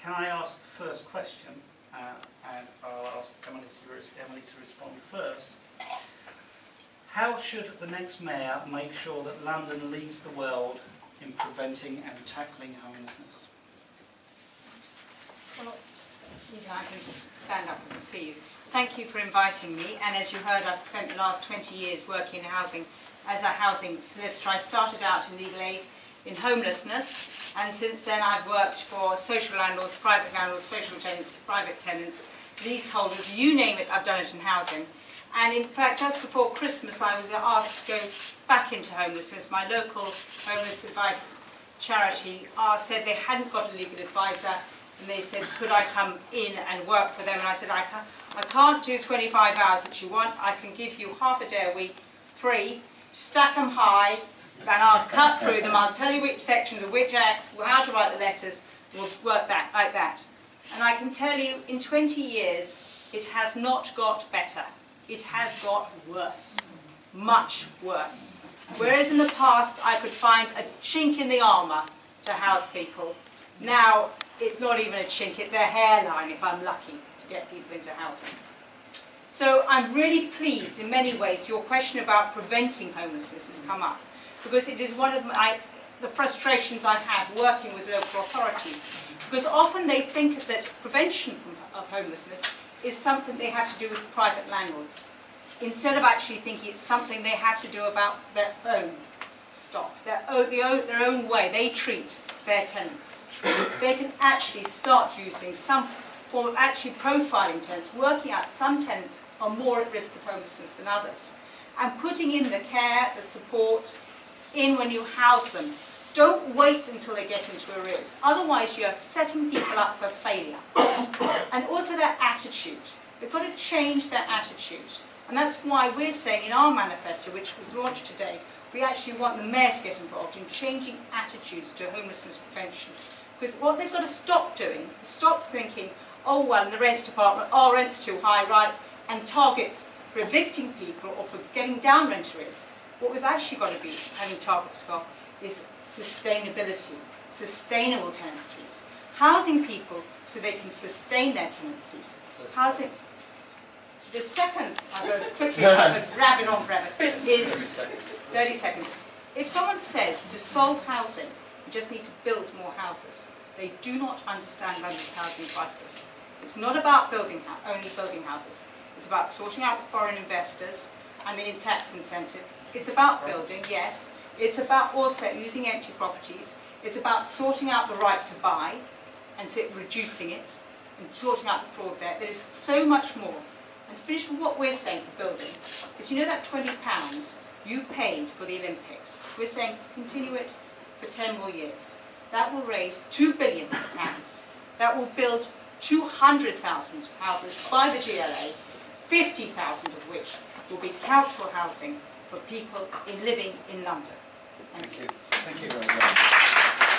Can I ask the first question, and I'll ask Emily to respond first. How should the next mayor make sure that London leads the world in preventing and tackling homelessness? Well, I can stand up and see you. Thank you for inviting me, and as you heard, I've spent the last 20 years working in housing as a housing solicitor. I started out in legal aid in homelessness, and since then I've worked for social landlords, social tenants, private tenants, leaseholders, you name it, I've done it in housing. And in fact, just before Christmas I was asked to go back into homelessness. My local homeless advice charity said they hadn't got a legal advisor, and they said, could I come in and work for them? And I said, I can't do 25 hours that you want. I can give you half a day a week, free, stack them high, and I'll cut through them. I'll tell you which sections of which acts, how to write the letters, and we'll work back like that. And I can tell you, in 20 years, it has not got better. It has got worse, much worse. Whereas in the past I could find a chink in the armour to house people, now it's not even a chink, it's a hairline if I'm lucky to get people into housing. So I'm really pleased in many ways your question about preventing homelessness has come up, because it is one of the frustrations I have working with local authorities, because often they think that prevention of homelessness is something they have to do with private landlords, instead of actually thinking it's something they have to do about their own stock, their own way they treat their tenants. They can actually start using some form of actually profiling tenants, working out some tenants are more at risk of homelessness than others, and putting in the care, the support, in when you house them. Don't wait until they get into arrears. Otherwise you're setting people up for failure. And also their attitude. They've got to change their attitude. And that's why we're saying in our manifesto, which was launched today, we actually want the mayor to get involved in changing attitudes to homelessness prevention. Because what they've got to stop doing is stop thinking, oh well, in the rents department, oh rent's too high, right, and targets for evicting people or for getting down rent arrears. What we've actually got to be having targets for is sustainability, sustainable tenancies, housing people so they can sustain their tenancies. Housing. The second, I'm going to quickly rabbit on forever, is 30 seconds. If someone says to solve housing, you just need to build more houses, they do not understand London's housing crisis. It's not about only building houses. It's about sorting out the foreign investors and the tax incentives. It's about building, yes. It's about also using empty properties. It's about sorting out the right to buy and reducing it and sorting out the fraud there. There is so much more. And to finish with what we're saying for building, is you know that £20 you paid for the Olympics, we're saying continue it for 10 more years. That will raise £2 billion. That will build 200,000 houses by the GLA, 50,000 of which will be council housing for people living in London. Thank you. Thank you very much.